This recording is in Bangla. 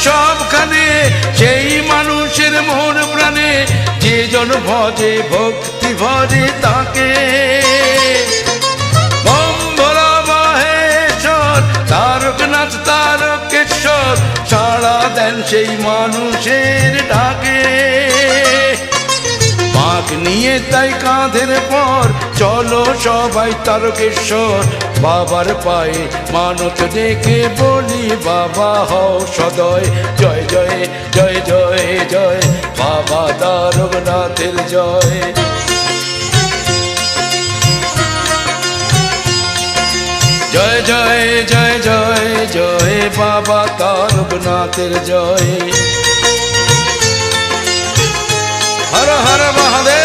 সবখানে সেই মানুষের মন প্রাণে যে জন ভজে ভক্তি ভরে তাকে। বম্ভরা মহেশ্বর তারকনাথ তারকেশ্বর সাড়া দেন সেই মানুষের ডাকে। মাগ নিয়ে তাই কাঁধের পর চলো সবাই তারকেশ্বর, বাবার পায়ে মানত ডেকে বলি বাবা হও সদয়। জয় জয় জয় জয় জয় বাবা তারকনাথের জয়। জয় জয় জয় জয় জয় বাবা তারকনাথের জয়। হর হর মহাদেব।